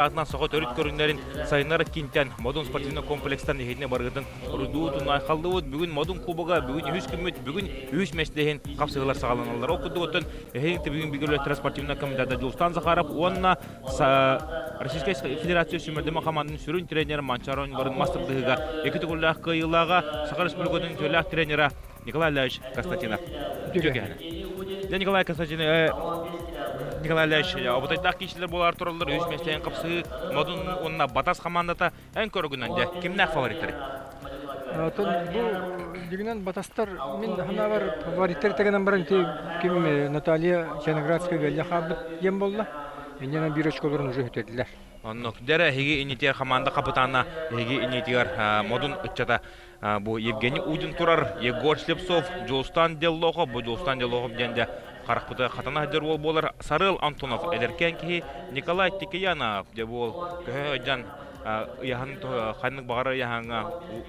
Атынан соғыт өріт көрінлерін сайынар кенттен модун спортивный комплекстан ехетіне барғытын ұрудуытын айқалды бүгін модун кубыға бүгін үйіс күммет бүгін үйіс мәсілеген қапсығылар сағаланалар оқыды өттін ехетті бүгін бігірлі спортивный комитета Жылстан Захаров онына Российская Федерация Сүймердемі командының сүрін тренері Манчарон барын мастырдығыға екі түгірлі қиылаға Сахар Республикадың төлі тренері Николай Ильич Константинов. Николай Ильич, обытайдақ кешілер болар тұрылыр, өз мәстейін қапсы, модун онына батас командата ән көрігінен де кімнәк фавориттері? Бұл дегенен батастар, мен ғана бар фавориттер тегенен барын кем Наталья Ченоградская гәлі қабыт ем болды. Енен бір очколарын уже өтеділер. Онық, дәрі хеге инетер команда қапытанына хеге инетер модун үтчата бұл Евгений Удин тұрар, Егор Слепцов, Жылстан Деллоғы, бұл Жылстан Деллоғы бденде Қарақпыты қатана әдер ол болар Сарыл Антонов әдеркен ки Николай Тикиянов де бол көй өйден қайның бағары яғанға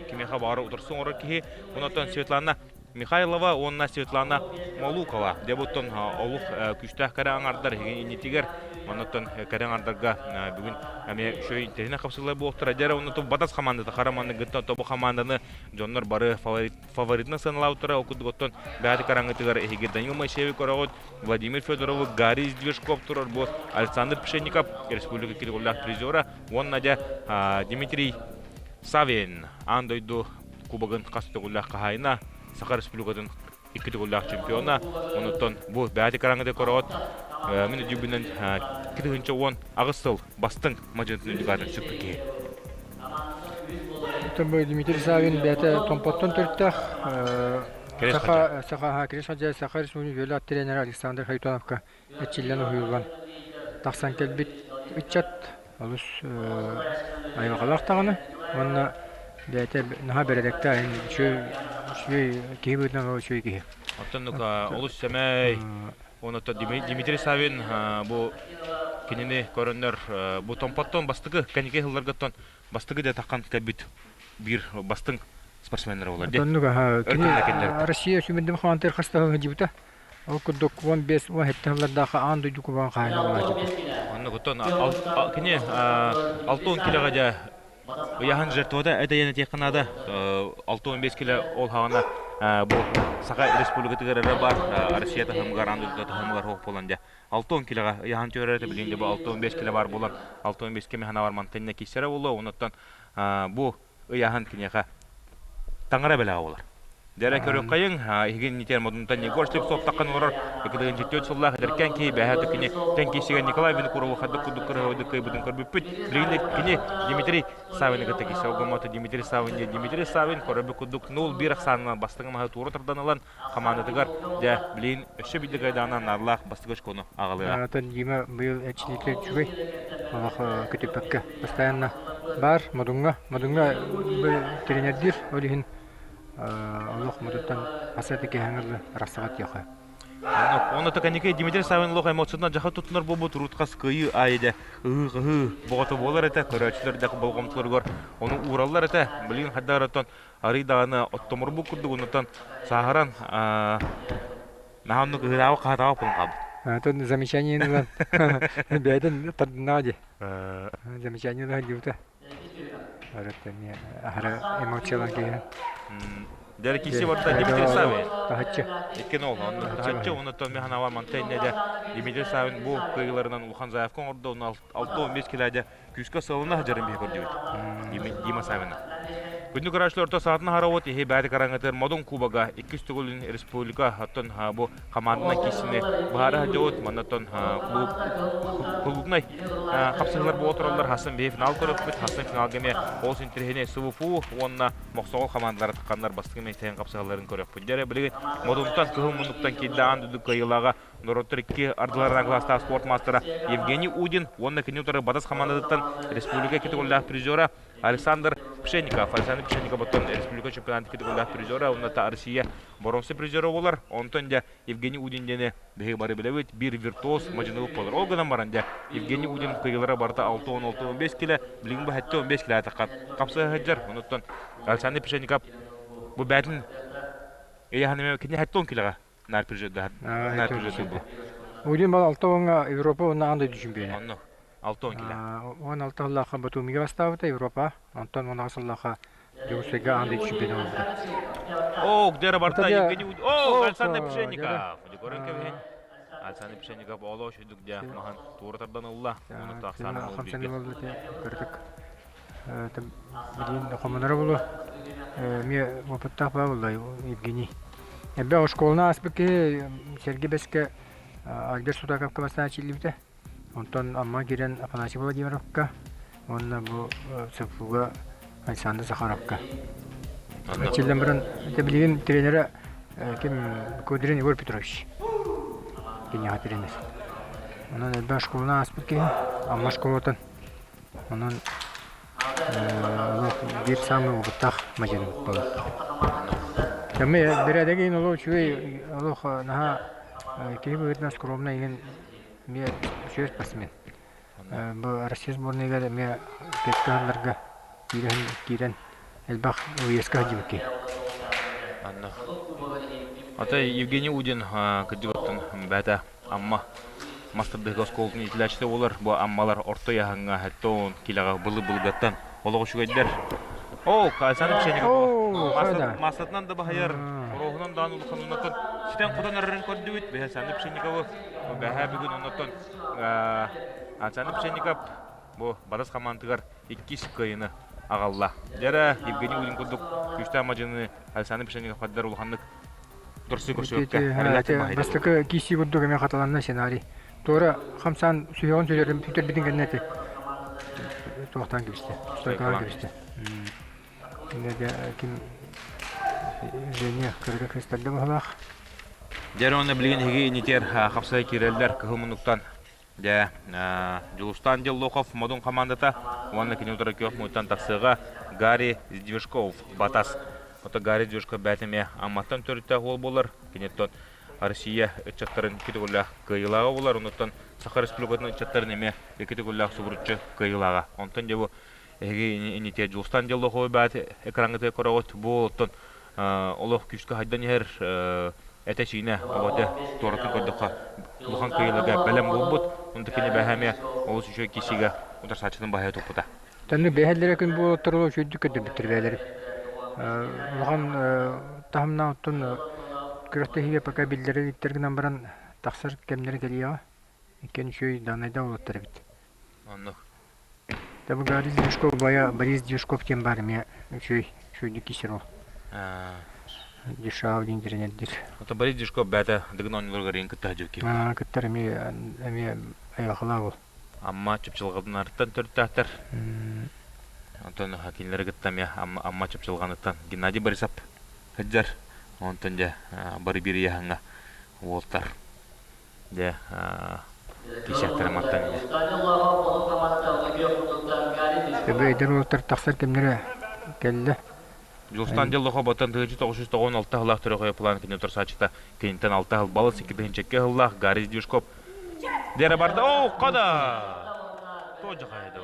кемеға бағары ұтырсын орыр ки онаттан Светлана Михайлова, онына Светлана Малукова де бұттын олық күштәк кәрі аңардар енетігер онаттан кәрі аңардарға бүгін әме шөй теріне қапсылай болықтыр әдері онаттан батас командаты қараманның гыттан тобы команданы жонлар бары фаворитна саналау тұра оқыды ғоттан бәді қараңғытығар әйге Данил Майшевик орағыт Владимир Федоров, Гарис Движков тұрар бұл Александр Пшенников республика келгілдақ призера онына де Дмитрий Савин андойду кубагын қасты ғылдақ қағайына Сахар Республикадың екі түгілдақ чемпиона онықтан бұл бәді қараңғыды көрағыт Мен жүбінен кітігінші оң ағыстыл бастың мажентін үлігатын сүпкі кей. Дмитрий Савин бәті томпоттон түрттіқ. Саха Республикадың өлі ат тренері Александр Хайтоновқа әтчелен ұйылған. Тақсан кәлбет үтчат, олыс айвақалақ тағыны. Онына бәті наға бәрәдәкті кейбі өтінен өшөй кейі. Оттан олыс сәмәй Онотта Дмитрий Савин бұл кенені көрінер бұл томпаттон бастығы кәнеке ғыларғаттон бастығы да таққан кәбіт бір бастың спортсменлері олар. Россия сүймендім қуантыр қастағы жібіті. Ол күрдік 15 уақытты ғылардағы аңды жүкібан қайына олар жібіті. Оны ғыттон кене 6-10 килоға да яғын жертуада әді ені текінады 6-15 кило ол қағына бұл Саха Республикатығыры бар, Россията ғымғар, Андылықта ғымғар хоқ боланды. 6-10 килоға яғын түйірі білгенде бұл 6-15 кило бар болар, 6-15 кеме ғана бар мантайына кесері болу, оныттан бұл яғын кенеға таңыра бәліға олар. Дәрі көрі қайын, еген нетер модунтан Егор Слепцов таққан олар, екілігін жетет сұллақ әдіркен кей бәхәті кене тән кесеген Николай Винокурова қадды күдік күрі кей бұдың көрбіппіт. Білгенде кене Дмитрий Савин ғытты кесе. Оғыматы Дмитрий Савин көрібі күдік 0-1 ақсанынан бастығын мағы туыры тұрдан алан командатығар дә білейін үші білді қайдағынан арлақ бастығы өшкөні ағалыға. Атын Дима бұйыл әтшілетлер жүгей, алақ күтіппәкке постоянно бар модунға тренердер олығын Олох модуттан асаты кехаңырлы расағат яқы. Оны тәкәнеке Дмитрий Савин лох эмоциондан жақы тұтынар болу тұрутқас күйі айды бұғаты болар әті, көрәтшілердегі болғымтылар көр. Оны ураллар әті, білген қаддараттан аридағаны оттомыр бұл күрді, онытан сағаран нағанны ғырауы қағатауы пұлын қабы. Тут замечание нужно. Бәйден тардынаға де. Замечание нужно деуті. Эмоциялан кейін. Дәрі кесе барда Дмитрий Савин. Тахатчы. Еткен ол. Тахатчы, оны тон механа бар мантайнеде Дмитрий Савин бұл көйгілерінен Улхан Заевкон орды, оны 6-15 келәде күскі сылына жарым бей көрдеуді. Дима Савина. Күнді көрәшілі орта сағатына қарауыт, ехе бәді қараңғытыр модун кубаға 200 түгілін республика аттон бұл командына кесіне бағары жауыт, манаттон клубнай қапсығылар бұл отыралар Хасын бей финал көріп бүт, Хасын финал кеме ол сентерхене СВФУ, онына моқсоғыл командалары таққандар бастығы мен тәйін қапсығыларын көріп бүндері білеген модунтан күхім мұндықтан келді андыды қайылаға Нұротыр 2 ардыларынан кластағы спорт мастера Евгений Удин, онына кенеутары батас командадықтан республика кетігілдақ призера Александр Пшенников бұттан республика чемпионаты кетігілдақ призера, онната Россия боронсы призера олар, онтан да Евгений Удиндені бәйі бары біләует, бір виртуоз мажынылық болар. Олғынан баранда Евгений Удин көйгілері барда 6-10-15 келі, білген бұл әтті 15 келі атаққан. Қапсы ғаджар, онтан Александр Пшенников бұл бәтін әйіғанымен кені әтті 10 келіға нәрпіржеді бұл. Удин бал Алтауыңа Европа оны андай düşünбейді. 6 кило. 16 лаха Батумиге бастабыта Европа. Онтон 16 лаха Дегусега андай чемпион болды. О, где Роберта Италия- Евгений. О, Ох, Александр жаре. Пшенников. Горен кевен. Александр Пшенников олош дүгдә махан туртардан улла. Оны тахсаны ул Хамсаны биге. болды те көрдік. Билин хомонора болу. Ме опыттақ ба болды Евгений. Эбе школна аспеке Сергей Беске Альберт Судаковка бастана чилибите. Онтон амма кирен Афанасий Владимировка. Онна бу Сафуга Александр Захаровка. Чилден бірін білген тренері кем Кудрин Егор Петрович. Кенеға тренер. Онан әбі школына аспеке, амма школотын. Онан бір самый опыттақ мажаны болды. Кәме бірәдеген олу чуй олуқ наға кейбі өтіна скромна еген ме сөз басымен. Бұл Россия сборныйға ме кеткаларға кирен элбах уеска жибеке. Анна. Ата Евгений Удин кыдыгыттын бәтә амма мастырдык осколтун итиләчте олар бу аммалар орто яһанга хәттон килага былы-былгаттан олого шугайдар. О, Александр Пшенников. Мастыртнан да бахаяр. Рохунан дан ул ханунатан ситен кудан аррын көрдү бит. Александр Пшенников бәһә бүгүн оннотон Александр Пшенников бу бадас командыгар 2 кыйыны агалла. Дәре Евгений Удин кудук күчтә мажыны Александр Пшенников каддар улханнык дурсы көрсөккә. Бастыкы киси буддуга мен каталанна сценарий. Тора хамсан сүйөгөн сөйлөрүм бүтөр бидин геннети. Тоқтан кебисте. Стойкалан кебисте. Инде ким Женя кырга кристалды бахлах. Дәре оны билген хеге инитер хапсай кирелдер кыгымынуктан. Дә Жулустан Деллохов модун командата ванна кинутара кёк муттан таксыга Гарри Движков Батас. Ота Гарри Движков бәтеме амматтан төрүттә гол болар. Кинеттон Россия чаттарын китегулла кыйлага болар. Онтан Сахар Республикасының чаттарын эме китегулла субуруччу кыйлага. Онтан дебу эге инитер Жулустан Деллохов бәт экранга көрөгөт болтон олох күчкө хайдан ер эте чийне авады торатын көрдөккө бухан кыйлага белем болбут. Онда кене бәһәме олус үшө кишиге утар сачытын баһа топута. Тәнне бәһәлләре көн бу торылу шөйдүк көдө битирбәләр. Буган тахымна тун көрөктө хиге пока билдере иттергенен баран таксыр кемнери келия. Икен шөй данайда улаттыр бит. Анны. Табы Борис Дюшков бая Борис Дюшков кем бар ме шөйдүк кишеро. Дешав диндернедир. Ота Борис Дюшков бәтә дигнонларга ринг тәҗүки. Кыттар эме аяклаа бул. Амма чыпчылгыдан арттан төрттәтер. Антон хакинләре гыттамя амма чыпчылганыттан Геннадий Борисов хаҗар. Онтан да бер яһанга волтар. Дә кишәктәр маттан. Табы идер волтар таксыр кемнере келде. Жулстан Деллохов батан 1996 еллар төрөгө план кинотор сачта кенттен 6 ел балы 8-нче еллар Гарри Дюшков. Дәре барда. О, када. Тоже хайда.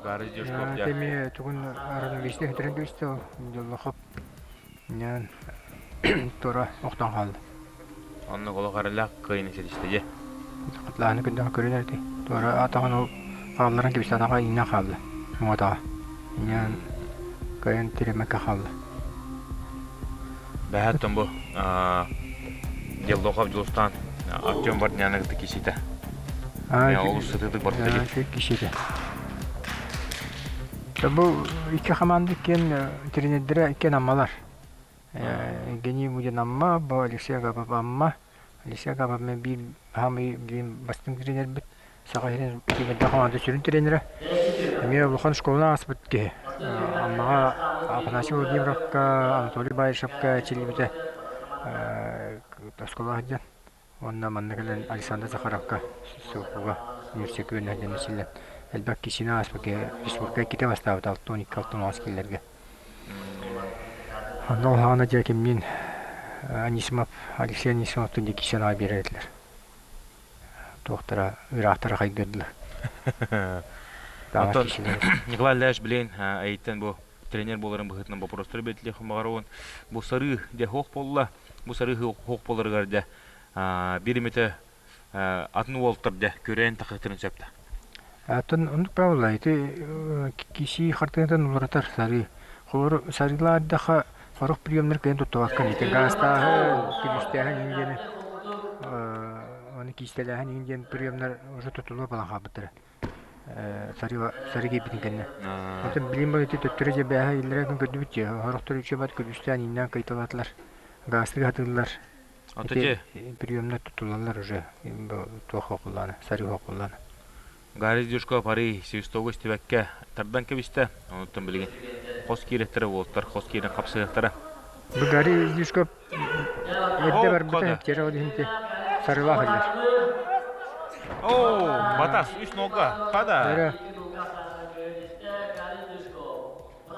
Гарри Дюшков я. Теме тугун арын биште хетерен көстө Деллохов. Нян тора октан калды. Анны голо гарыла кыйны селиште. Катланы көндө көрөнөрдү. Тора атаган ол калдыран кебисте атага ийне калды. Мода. Нян кайын теремекке калды. Бәһәттен бу Деллохов Жулстан Артем Бортнянык кишите. Я олус сытыды бортты. Кишите. Табу iki команда кен тренерлер кен аммалар. Гений будет амма, бо Алексей Габов амма. Алексей Габов мен бир хамы бир бастын тренер бит. Сагайрен кигенде команда сүрүн тренери. Мен Лухан школына аспытке. Аммага Афанасий Владимировка, Анатолий Байшевка чилибите. Тасколаһдя. Онна маннагелен Александр Захаровка суга университет өнәдән силен. Әлбәт кисина аспаке республика ките бастабы 12-16 килләргә. Аннан хана дәкем мин Анисимов Алексей Анисимов төнде кисена бирәләр. Доктора үрәтәр хайгырлы. Антон Николай Ляш белән әйттән бу тренер буларын быгытны бу простор бетле хмагарун. Бу сары дә хок болла. Бу сары хок боларга дә биримете атын уолтырды көрен тахытырын сөпті. Атын ондук правила эти киси хартыдан уларатар сари. Хор сарилардаха хорох приемнер кен тутуаккан эти гаста килистяхан ингене аны кистелахан инген приемнер уже тутулу балан хабытыр. Сариге битингенне. Отын билим бөтө төттөрөжө баха илерен көдүбүтчү. Хорохтор үчө бат көдүстан иннен кайталатлар. Гастыга атылар. Отыжы приемнер тутулалар уже. Тохо кулланы, сари хокулланы. Гарри Дюшко пари Севстогос тибәккә тардан кебисте. Онуттан билген. Хос киреттер болттар, хос кирен капсыктары. Бу Гарри Дюшко эдде бар бутан тера одинте сарыла халлар. О, батас үч нога. Када?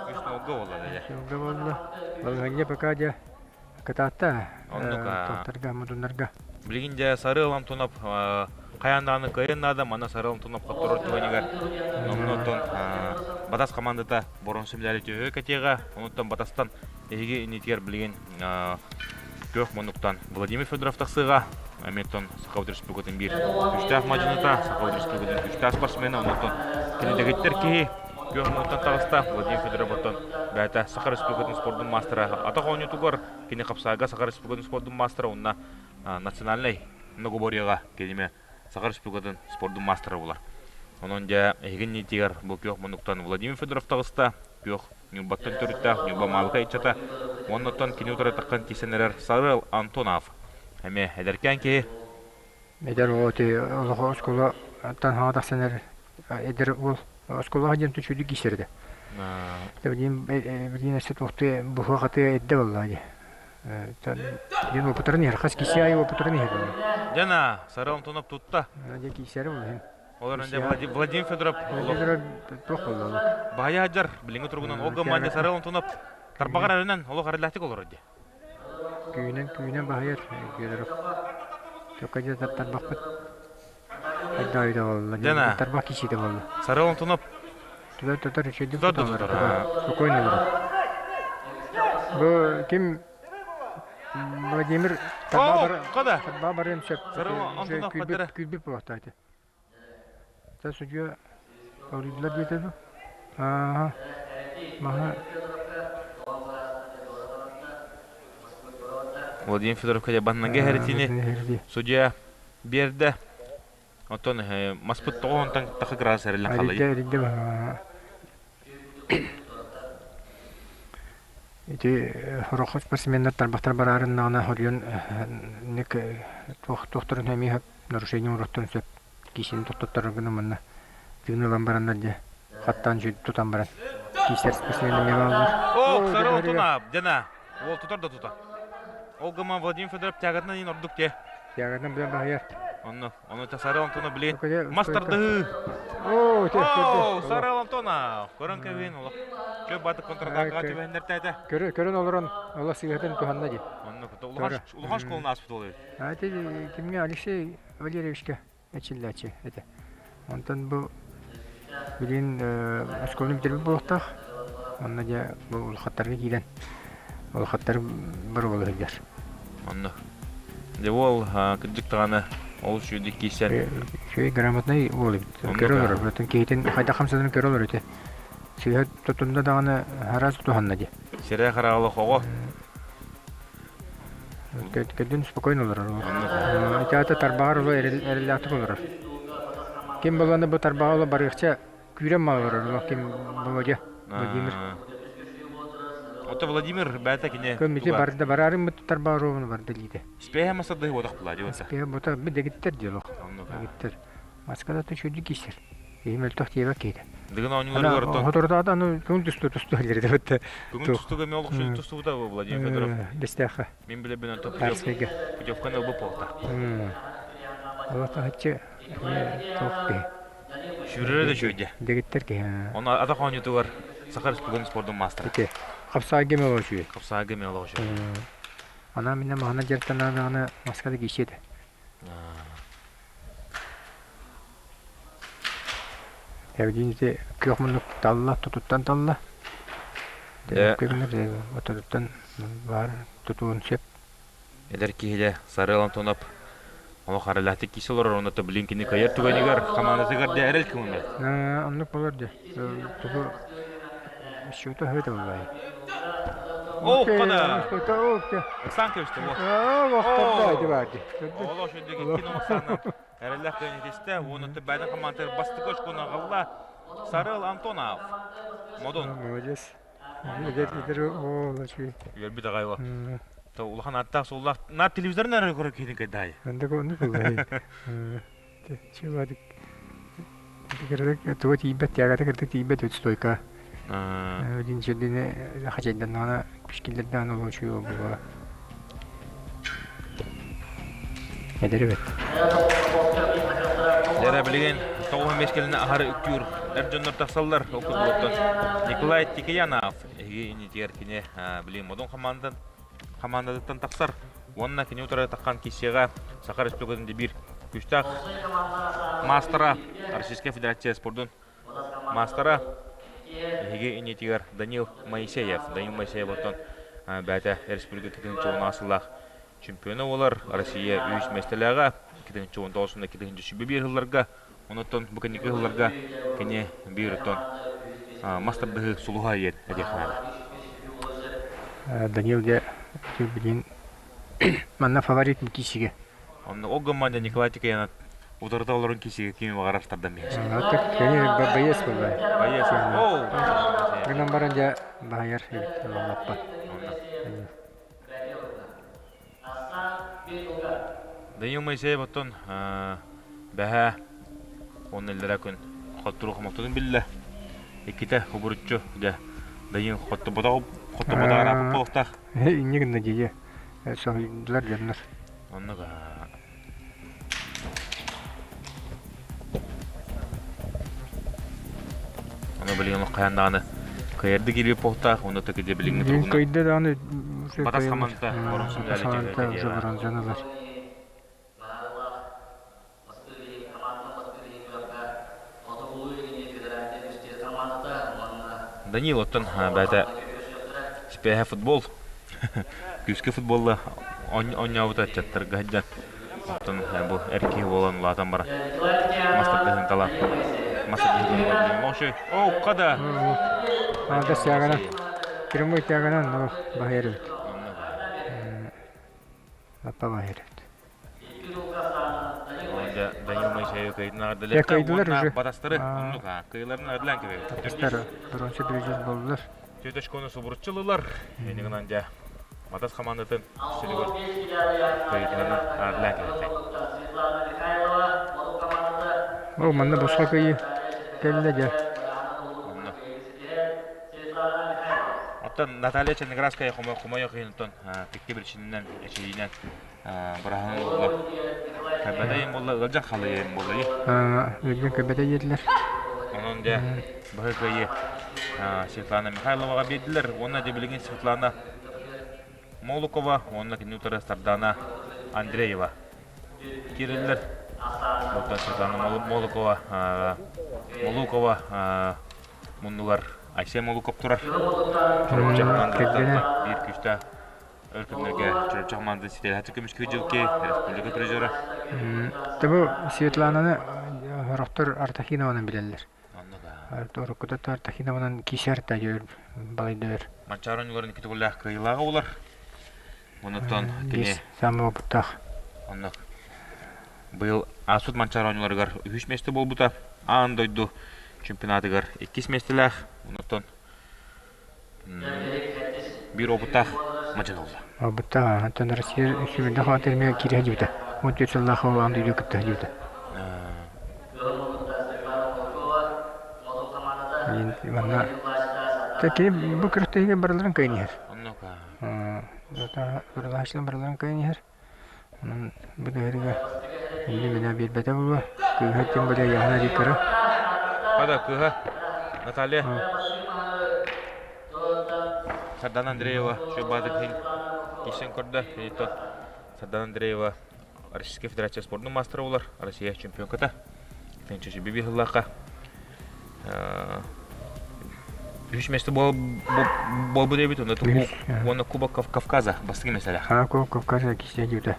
Үч нога болду да. Нога болду. Балганга пока же кататта. Оннука. Токтарга мудунарга. Билгенде сары лам тонап каянданы кайында мана сарылым тонап каттырыр туганигар. Оннотон батас командата борон семләре төһө катега, оннотон батастан эге инитер билген көх монуктан Владимир Федоров тахсыга, Аметтон Сахавд Республикатын бир үчтәк маҗыната, Сахавд Республикатын үчтәк спортсмены, оннотон кенедегеттер ки көх монуктан тагыста Владимир Федоровтан бәта Сахар Республикатын спорттун мастера атак ойнутугар кене капсага Сахар Республикатын спорттун мастера онна национальный многоборьяга келиме Сахар Республикатын спорттун мастера булар. Онон жа эгин нитигер бу кök монуктан Владимир Федоров тагыста кök нюбаттан төрүттә, нюба малка ичата. Оннотон кинутара таккан кисенерер Сарыл Антонов. Эме эдеркен ки Эдер оти Аллах школа тан хада сенер эдер ул школа җен төчүдү кисерде. Билген эсет вакыты бу вакыты эдде буллады. Ген опытырын хас кисяй опытырын жана Сарыл Антонов тутта. Надя кисер ул. Оларында Владимир Федоров Эдер прохолду. бая жар билинге тургунан ога манде Сарыл Антонов тарбагарынан оло гарылатык олор ди. Күнен бахаяр гедер. Токаҗа тарбакпыт. Айда болду. Жана Тарбак кисиде болду. Сарыл Антонов Тутар чөйдү. Тутар. Спокойно болду. Бу ким Владимир када? Бабарен чөп. Сарыл Антонов кадәр. Күлбеп вакыты. Та судья Оридла диетеби? Ага. Маха. Владимир Федоров кадә баннанга хәртине судья берде. Отон маспыт тогон такы грас әрелен калды. Эти хорохос спортсменнер тарбактар барарын нана хорьон нек тохторун хеми нарушение ураттан сөп кисин тоттоттарыгына мына тыгнылан барандар же хаттан жүйт тутан баран кисер спортсменнер мемалар. О, Сарыл Антонов жана ол тутар да тута. Олгама Владимир Федоров тягатна ин ордук те. Ягатна белән бахаяр. Оны та Сарыл Антонов биле мастарды. О, Сарыл Антонов көрөн кебин ол. Чөп баты контратака төбендер тәтә. Көрөн олорон Алла сыгатын туханна ди. Оны улгаш колуна аспыт олой. Ати кимге Алексей Валерьевичке эчилләче эте. Онтан бу билин школны битиреп булактак. Онна ja бу хаттарга килен. Ол хаттар бер булыгыр. Онна. Девол кыдыктаганы ол шуды кисер. Шуй грамотный болуп. Көрөлөр, бүтүн кейтен кайда хамсадан көрөлөр эте. Сүйөт тотунда даганы хараз туханна ди. Сере карагалы хого. Кэдден спокойно олор. Итата тарбагар оло эреллаты болор. Ким болгондо бу тарбагалы барыкча күрем малыр, ким боложе. Владимир. Ото Владимир бәтә кине. Көмите барды барарын бу тарбагары барды диде. Спея масады бодак була ди болса. Спея бота бидегиттер диолог. Гиттер. Маскада төчүдү кисер. Эмел тохтеба кейде. Дигән анылар гөртөн. Хоторда аны күн төстү лерде бетте. Күн төстүгә мен олык шул төстү да Владимир Федоров. Дестаха. Мен биле белән топ Парскеге. Путевканы бу полта. Вот хачы. Тохте. Шүрәре дә шөйдә. Дегиттер ки. Оны ата ханютугар Сахар Республикасы спорттун мастера. Ите. Капсаге мелочу. Капсаге мелочу. Ана мине мана жертана маскада кишеде. Евдинте көхмүн талла тутуттан талла. Көгнөр отуттан бар тутуун сеп. Эдер киһиле Сарыл Антонов Ол харалаты киселер оны то блинкини кайер түгенигер командасыгар дәрел кимме. Онны болар да. Тугу счёта хәтә булай. О, када. Окей. Санкевичте во. Вакытта дип барды. Ола шөйдеге киномасаны. Әрелләх көнетесте, оны то бәдән командир бастыгыч кунагылла. Сарыл Антонов. Модон. Молодец. Идер о, лачи. Йөрби дагайва. То улахан атта суллах на телевизорнан көрөк кидин кайдай. Анда коны булай. Чевадик. Дигердек тот ибет ягата кирдек ибет стойка. Один жедине хажайдан ана пишкилдерден олочу була. Эдербет. Дәре билген тоғын мескеліне ахары үктүр. Әржөннөр тақсаллар окудуоттон. Николай Тикиянов инитер кине билген модон командадыктан тақсар. Онна кине утара таққан кисега Сахар Республикасында бир күштақ мастера Российская Федерация спортун мастера Еге инитер Данил Моисеев. Данил Моисеев оттон бәті республика кеденчі асылақ чемпионы олар Россия үйіс мәстеліға кеденчі 19-ында кеденчі шүбі бір жылларға онытон бүкінекі жылларға кене бір тон мастердығы сұлуға ен әдеқанады. Данил де білген манна фаворит кисеге. Онны ол команда Николай Тикаянат ударда оларын кисеге кеме бағараштардан меңсі. Так, кене байес болай. Байес. Оу! Гынан баранжа байер лаппа. Данил Моисеев оттон бәһә он элләре күн хоттуру хомактын билле. Иките хубуруччу да Данил хотты бодагана полуктак. Иннеген надея. Соглар жаннар. Оннага. Аны билген каяндаганы каерди килип полуктак, оны текеде билген тургуна. Кайда да аны Батас команда борунсун жаналар. Данил оттон бәті спеха футбол. Күскі футболла ойнауыта чаттыр ғаджан. Оттон бұл әрке болан латан бара. Мастырдығын тала. Мастырдығын тала. Мошы. Оу, қада? Ада сяғана. Кірмой тяғана бағайыр өт. Лаппа бағайыр өт. Данил Моисеев кайдынағар дәлетті. Кайдылар уже. Батастары. Кайларын әрлән кебе. Батастары. Бірінші бірежіз болдылар. Төтөш көні сұбұрытшылылар. Енігін анжа Батас командатын сүлігін кайдынағар әрлән кебе. О, манна босқа көйі. Кәлі де. Оттан Наталья Черноградская хумайо кыйынтон текте біршінінен әшейінен бұрағын олар. Кәбәдәйін болы, ғылжан қалайын болы. Өлген көбәдәй еділер. Оның да бұғы көйі Светлана Михайловаға беділер. Оны да білген Светлана Молукова, оны кенеутары Стардана Андреева керілер. Оттан Светлана Молукова мұндылар Айсе Молуков тұрар. Bir күшті өлкімдерге жүріп жағманды сетел әті көміш көйділке республика призері. Табы Светлананы Рохтар Артахинованы білелер. Оруккутат Артахинованы кишер тәйір балайдыр. Манчароныларын кетігілі қиылағы олар. Онықтан кене самы опыттақ. Онық бұл асуд Манчароныларығар 3 месті бол бұта. Андойду чемпионатығар 2 местіләқ. Онықтан bir опыттақ мачан олды. Опыттақ, антон Россия үшімінде қуатырмеге кері әжуді. 14 жыллағы оланды үйлі күтті әжуді. Ванна таки бу кыртыга барларын кайнер. Оннука. Барлашын барларын кайнер. Анын бу дәрегә инде менә бир бәтә була. Кыйһаттан бер яһана дикәре. Када кыйһа. Наталья. Сардан Андреева шубадык кисен көрдө. Сардан Андреева Российская Федерация спортның мастері олар. Россия чемпионката. Тенчеші бибі ғыллаққа. Үш месті бол бұ дебет, оны Кубок Кавказа бастығы мәселе. Кубок Кавказа кесте дебді.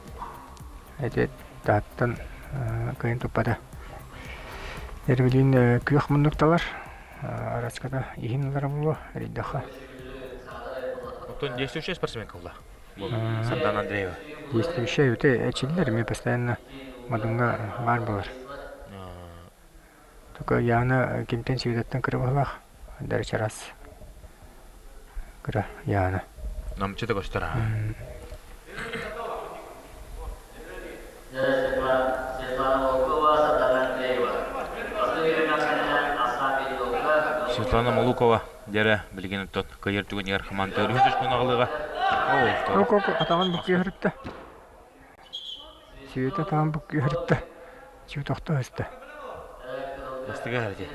Әтет тааттан кайын тупада эрбилин күйөх мундукталар арачкада ихинлар булу риддаха Оттон действующая спортсменка была. Сандана Андреева. действующая юте эчиллер ми постоянно мадунга бар булар. Только яна кимтен сүйдеттен кырбалах дарчарас. Кыра яна. Нам что-то костара. Светлана Малукова дере билген тот кайыр түгенер команда өрүшүш конагалыга. Ок атаган бук йөрүттө. Сүйөтө атаган бук йөрүттө. Чү тохто өстө. Бастыга харди.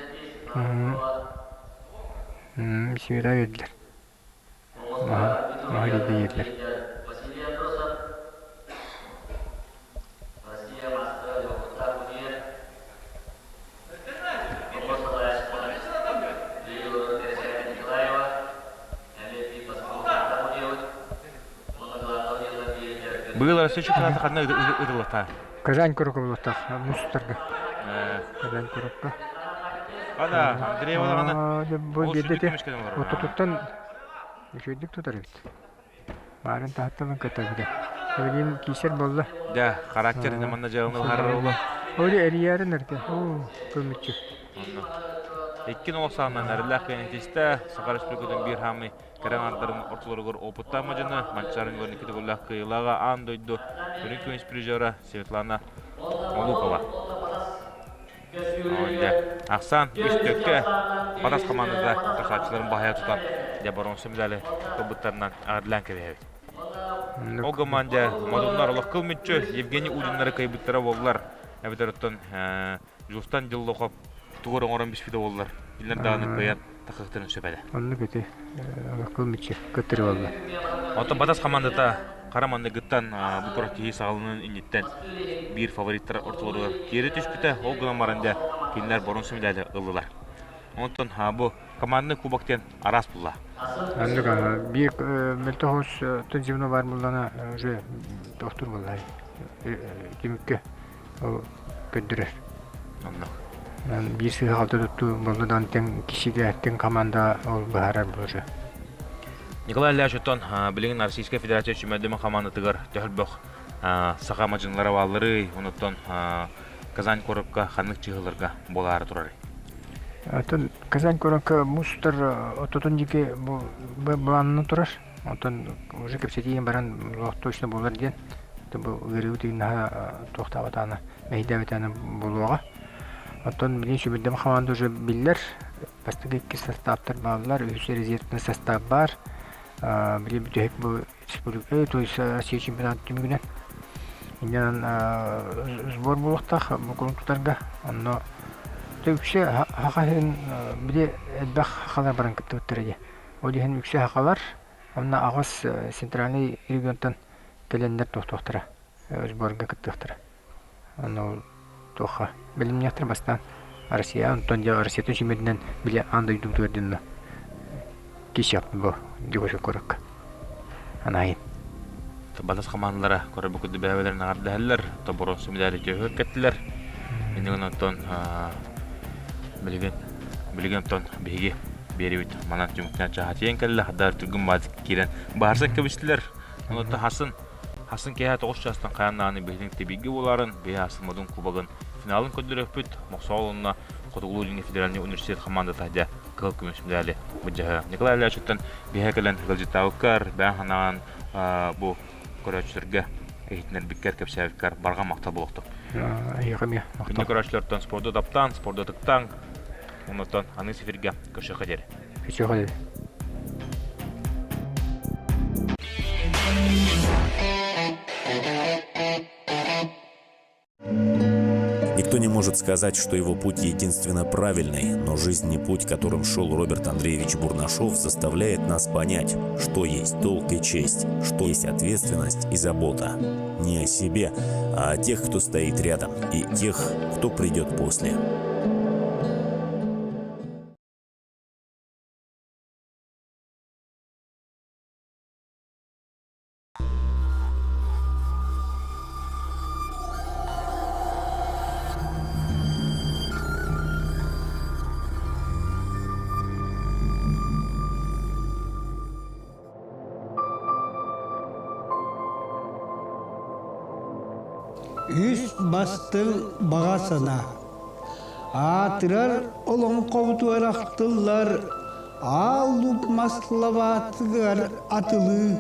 Сүйөтө йөдлөр. Махали дейдлер. Было рассечу когда-то одна ыдылата. Казань курокка булаттак, мустарга. Казань курокка. Ада, Андреева ана. Бу бедете. Отуттан ишөйдүк тутар бит. Барын тааттан катабыда. Бugün кисер болду. Да, характерин манна жагына харрылы. Оли элияры нерде. Көмүчү. Экки нолсаннан нарлах кенетисте Сахар Республикадан бир хамы караңардарын ортолоргор опытта мажаны манчарын көрнекеті голлах кыйлага ан дойду көрін көмес призера Светлана Малукова. Ақсан үстөкке Батас командада тасачыларын бахая тұтан Дебаронсы медалі көбіттарынан ағырлан кебеғі. Ол команда мадонлар олақ кылмытчы Евгений Удинлары кайбыттара болдылар. Әбітеріттен Жустан Диллохов тугорон орон бишпиде болдылар. Билер дағаны көйен тақықтырын сөпәді. Онны көте кылмытчы көттірі болды. Отын Батас командада Қараманды гыттан бұл көрәттегі сағылының инеттен бір фавориттар ортылығы кері түспіті ол ғыламарында келінер Боронсы медалі ұлылар. Онтын бұл команданы кубактен арас бұлла. Андыға бір мөлтоғыз түн зевно бар бұллана уже доқтыр бұллай. Кемікке көндірер. Bir sıra halda tuttu, buradan kişilerden komanda ol baharar böyle. Николай Ляшотон, билеген Российская Федерация чемпионатының командатыгар төхөлбөх саха мажынлары валлары, онуттан Казань коробка ханлык чыгылырга болары турары. Атын Казань коробка мустар ототон дике буланны турар. Атын уже кепсетиен баран точно болар ден. Бу гөрүтүн токтабатаны, мейдабатаны болуга. Атын билен шүбүдем команда уже биллер. Бастыгы iki составтар баллар, үсө резервный состав бар. Биле бүтөк бу республика, то есть Россия чемпионаты түмүгүнөн. Инен сбор болуктак бу клубтарга, аны төксө хакатын биле элбах хакалар баран кеттире. Олихен үксө хакалар, аны агыс центральный регионтан келендер токтоктура. Сборга кеттире. Аны тоха. Билимнектер бастан Россия, Антон я Россия чемпионатынан биле андай дүмтөрдүн. Кишап бу дигош корок. Анай. Батас командалары көрөбү күдү бәбелерин ардалар, Боронсы медали жөһөр кеттилер. Эндигин Антон билген тон беги берибит манат жүмүктөн чаатен келе хадар түгүн бат кирен барсак кебиштилер. Онда Хасын кея 9 жастан каяннаны билген тебиги боларын, биясын модун кубагын финалын көдүрөпүт, Моксолунна Кодугулуни федеральный университет команда тадя кыл күмүс медали бужа. Николай Ляшоттан бихекелен гылжытаукар, баханан бу көрөчүлөргө эйтнер биккер кепсевкар барга макта болукту. Айгыме макта. Көрөчүлөрдөн спорту таптан, спорту тыктан, онтон аны сифирге көшө кадер. Көшө кадер. Никто не может сказать, что его путь единственно правильный, но жизнь не путь, которым шел Роберт Андреевич Бурнашов, заставляет нас понять, что есть долг и честь, что есть ответственность и забота. Не о себе, а о тех, кто стоит рядом, и тех, кто придет после. үс бастың бағасына. Атырар олон қобытуар ақтылар, алып маславатығар атылы,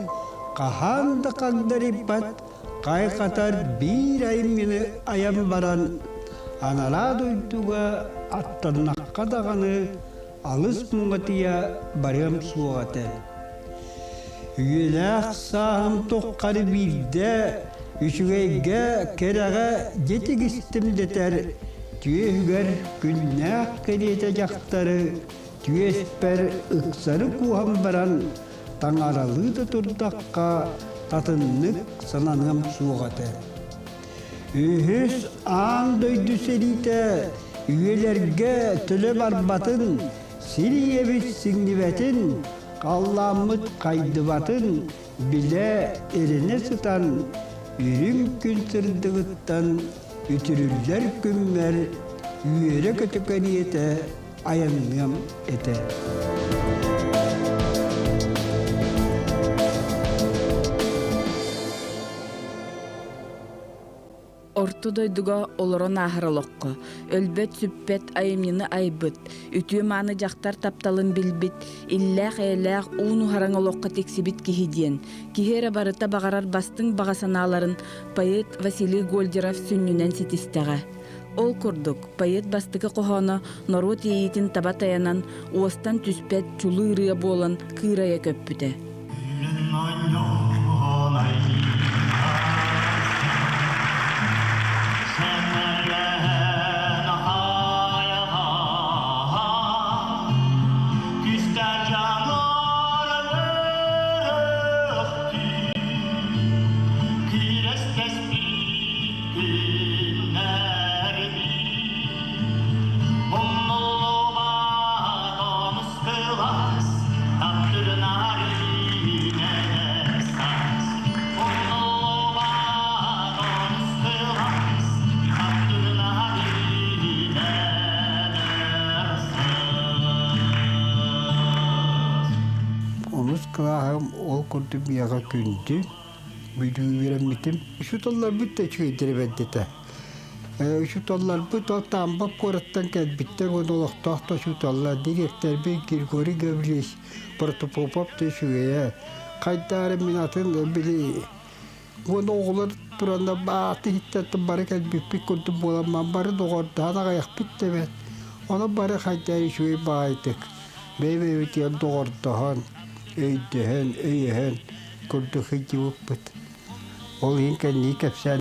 қаханды қаңдариппат, қай қатар бір ай мені аям баран, анара дойдуға аттаннаққа дағаны, алыс мұңғатия барым суғаты. Үйеләқ сағым тоққары бірді, үшігейге кераға жетігістім детер, түйегер күннәқ кереті жақтары, түйеспер ұқсары қуғам баран, таңаралыды тұрдаққа татыннық сананым суғаты. Үйіс аң дөйді серейті, үйелерге түлі барбатын, сирие сіңнібетін, қалламыт қайдыбатын, біле еріне сұтан, үйрім күн сырдығыттан, үтірілдер күммер, үйері көтікәні еті, аяныңым еті. Орто дойдуга олорон ахырылокко, өлбөт сүппет айымнины айбыт, үтүө мааны жактар тапталын билбит, иллах элах ууну хараңолокко тексибит кихидиен. Кихере барыта багарар бастың багасаналарын поэт Василий Гольдеров сүннүнен сетистеге. Ол курдук, поэт бастыгы кохоно нору тиитин табатаянан, уостан түспет чулы ырыя болан кыырая көппүте. Ол көрді бияға күнді, бүйді үйренметім. Үшітоллар бүтті чүйдері бәддеті. Үшітоллар бүт оқтан бап көріттен кәдбіттен оны олықтақты үшітоллар директор бей Григорий Гаврилович протопопап төшуге. Қайдары мен атын білі. Оны оғылар тұранда бақты хиттәтті бары кәдбіппік көрді боламан бары доғырды ана қаяқ бітті бәд. Оны бары қайдары шуе байтық. Бәй өтен доғырдыған. Öydühen, öyhen, kurdu hıcı upput. Ol hinken ni kapsan